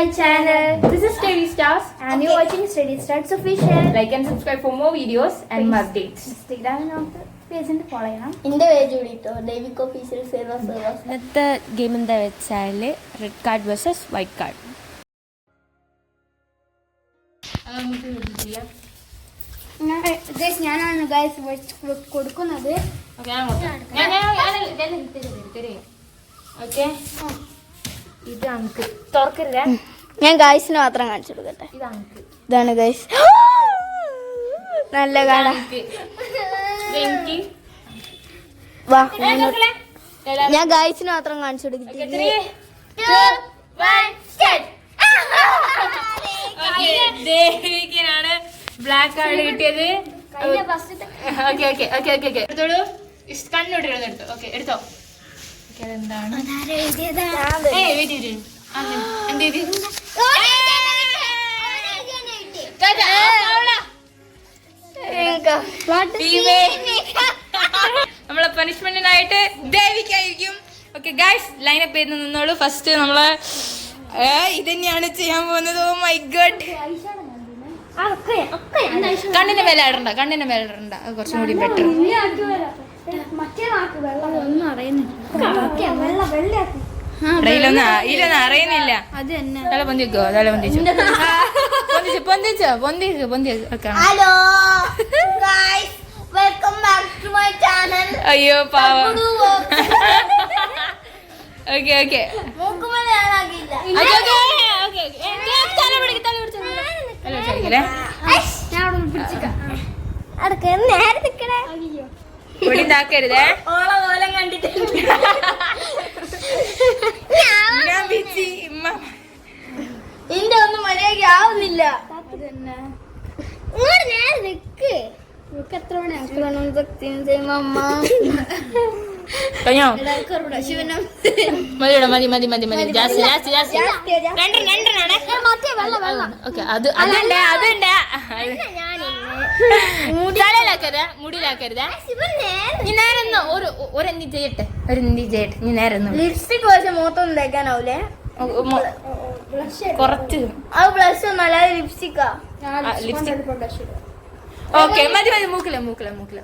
my channel. This is Steady Stars and you're watching Steady Stars Official. Like and subscribe for more videos and more updates. Instagram page follow ചെയ്യണം. എന്റെ page കൂടിട്ടോ Daivik official save as. ഇന്നത്തെ game എന്താ വെച്ചാൽ red card versus white card. ഞാനാണ് guys കൊടുക്കുന്നത്. ഇത് അങ്ക് തുറക്കരുതേ. ഞാൻ ഗൈസിന് മാത്രം കാണിച്ചു കൊടുക്കട്ടെ. ഇതാണ് ഗൈസ്. നല്ല കാണാം. വാ ഞാൻ ഗൈസിന് മാത്രം കാണിച്ചു കൊടുക്കട്ടെ. ദേവിക്കാണ് ബ്ലാക്ക് കാർഡ് കിട്ടിയത്. എടുത്തോളൂ. കണ്ണോട്ടിരുന്ന് എടുത്തോ. ഓക്കെ എടുത്തോ. എന്താണ് നമ്മളെ പണിഷ്മെന്റിനായിട്ട് ദേവിക്കായിരിക്കും. ഓക്കെ ഗൈസ് ലൈനപ്പ് ചെയ്ത് നിന്നോളൂ. ഫസ്റ്റ് നമ്മള് ഇതന്നെയാണ് ചെയ്യാൻ പോകുന്നത്. Oh my god. കണ്ണിന്റെ മേലെ ഇടണ്ട, കണ്ണിന്റെ മേലെ ഇടണ്ട. അത് കുറച്ചും കൂടി ബെറ്റർ. ഒന്നും ഇതൊന്നും അറിയുന്നില്ല. തല പൊന്തിക്കോ, തല പൊന്തിച്ചു. Hello guys, welcome back to my channel. അയ്യോ പാവം. ഓക്കെ ഓക്കെ മൂക്കുമല ഞാനാകില്ല. നേരെ നിക്കണേ. പൊടിണ്ടാക്കരുതേ. ഓളെ കോലം കണ്ടിട്ടുണ്ട്. എന്റെ ഒന്നും മര്യാദ ആവുന്നില്ല. നേരെ നിക്ക്. എത്ര മണി കഴിഞ്ഞോ? ശിവനം മതിയോടാ, മതി മതി മതി മതി. ജാസ്തി ജാസ്തി ജാസ്തി. രണ്ടെണ്ണാണ്. ഓക്കെ അത് അതുണ്ട് അതുണ്ട്. തലയിലാക്കരുതേ, മുടിയിലാക്കരുതേ. നീ നേരെ ഒരെന്തി ചെയ്യട്ടെ, ഒരെന്തി ചെയ്യട്ടെ. നീ നേരെ ലിപ്സ്റ്റിക് വെച്ച മുഖത്തൊന്നും തേക്കാനാവൂലേ? കുറച്ച്. അത് ബ്ലഷ് ഒന്നും അല്ലാതെ ലിപ്സ്റ്റിക്കാ. ലിപ്സ്റ്റിക്. ഓക്കെ മതി മതി. മൂക്കില മൂക്കില മൂക്കില.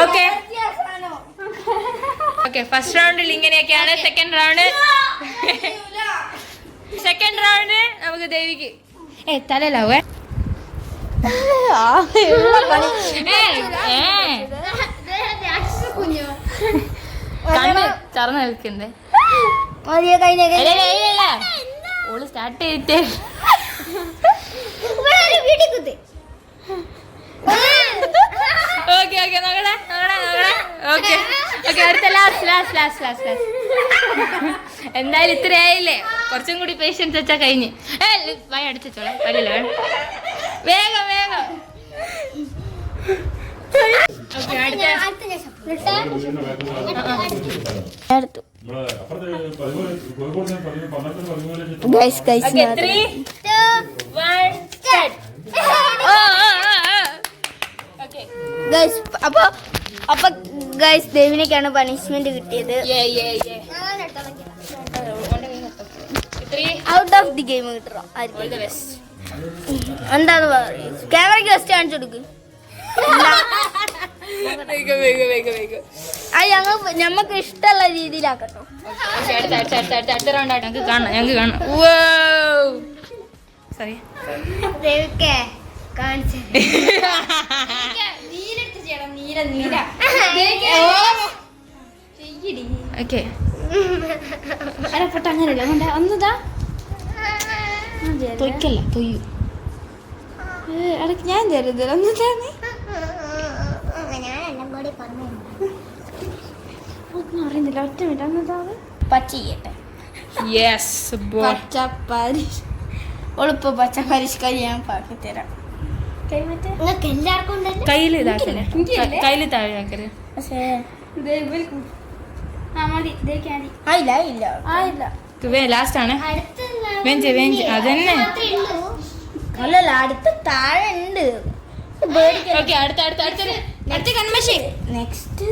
Okay okay. ഫസ്റ്റ് റൗണ്ടിൽ ഇങ്ങനെയൊക്കെയാണ്. സെക്കൻഡ് റൗണ്ട് നമുക്ക് ദേവിക്ക് തലയിലാവേ. കണ്ണ് ചറന്ന് നിൽക്കണ്ടേ. ഓള് സ്റ്റാർട്ട് ചെയ്തിട്ട് ഓക്കെ ഓക്കെ നോക്കണേ നോക്കണേ നോക്കണേ. ഓക്കെ ഓക്കെ അടുത്ത last last last last last. എന്തായാലും ഇത്രയായില്ലേ, കുറച്ചും കൂടി പേഷ്യൻസ് വെച്ചാൽ കഴിഞ്ഞ്. വായ അടിച്ചോളെ, വരില്ല വേഗം വേഗം. ഓക്കെ അടുത്ത ഗൈസ് ഗൈസ് 3, 2, 1 സ്റ്റാർട്ട്. ഗൈസ് അപ്പൊ ഗൈസ് ദേവിനേക്കാണ് പണിഷ്മെന്റ് കിട്ടിയത്. ഔട്ട് ഓഫ് ദി ഗെയിം കിട്ടണം. എന്താന്ന് ക്യാമറയ്ക്ക് ഫസ്റ്റ് കാണിച്ചു കൊടുക്ക്. ഞമ്മക്ക് ഇഷ്ടമുള്ള രീതിയിലാക്കട്ടോ. അടുത്ത റൗണ്ട് ആയിട്ട് ഞങ്ങൾക്ക് കാണാം, ഞങ്ങൾക്ക് കാണാം. സോറി ദേവിക്കേ കാണിച്ചു. ഓക്കെ അങ്ങനെയല്ല ഒന്നതാ തൊയ്ക്കല്ല തൊയ്യു. ഇടയ്ക്ക് ഞാൻ തരുന്നില്ല ഒന്നതാ. ഒന്നും അറിയുന്നില്ല. ഒറ്റ മിനിറ്റ് ഒന്നതാണ് പച്ച ചെയ്യട്ടെ. യെസ് പച്ചപ്പരിഷ്. ഒളിപ്പോ പച്ചപ്പരിഷ്കാരി ഞാൻ പാക്കി തരാം. നിങ്ങൾക്ക് എല്ലാവർക്കും കയ്യിൽ ഇതാക്കല്ലേ, കയ്യിൽ താഴെ ആക്കരുത്. ലാസ്റ്റ് ആണ്. വേഞ്ച് അതന്നെ. അല്ലല്ല അടുത്ത താഴെ ഉണ്ട്. ഓക്കെ അടുത്ത അടുത്ത അടുത്ത അടുത്ത കൺമഷി. നെക്സ്റ്റ്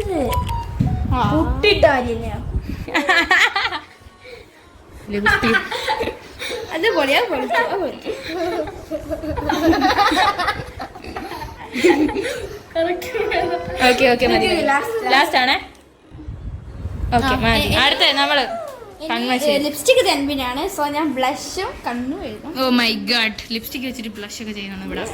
പുട്ടിട്ടാരില്ല. അത് പൊളിയാ പൊളിച്ചു ഓക്കെ ഓക്കെ മതി ലാസ്റ്റ് ആണേ ഓക്കെ മതി അടുത്ത നമ്മള് കൺവെൻഷൻ ലിപ്സ്റ്റിക് തെൻപിനാണ്. സോ ഞാൻ ബ്ലഷും കണ്ണും എഴുതാം. ഓ മൈ ഗാഡ് ലിപ്സ്റ്റിക് വെച്ചിട്ട് ബ്ലഷ് ഒക്കെ ചെയ്യണം ഇവിടെ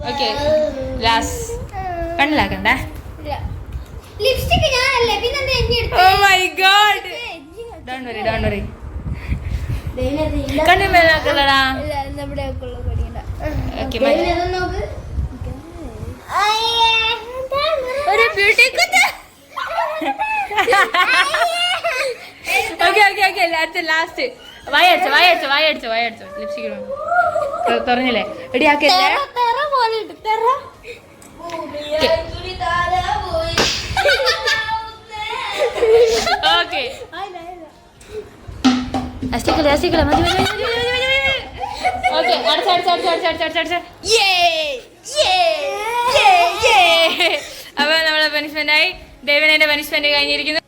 ഓക്കെ ലാസ്റ്റ് കണ്ണിലാക്കണ്ടേ ലിപ്സ്റ്റിക് ഞാനല്ലേ പിന്നെന്താ എന്നെ oh my god don't worry കണ്ണിമേലാക്കല്ലടാ നമ്മുടെ കൊടിയണ്ട. ഓക്കെ ഒരു ബ്യൂട്ടി ഓക്കെ ഓക്കെ ഓക്കെ അടുത്ത ലാസ്റ്റ് വായടിച്ചോ ലിപ്സ്റ്റിക് തുറഞ്ഞില്ലേ റെഡിയാക്കല്ലേ ഓക്കെ ഓക്കെ അടച്ച അപ്പൊ നമ്മളെ പനിഷ്മെന്റ് ആയി ദേവനെ പനിഷ്മെന്റ് കഴിഞ്ഞിരിക്കുന്നു.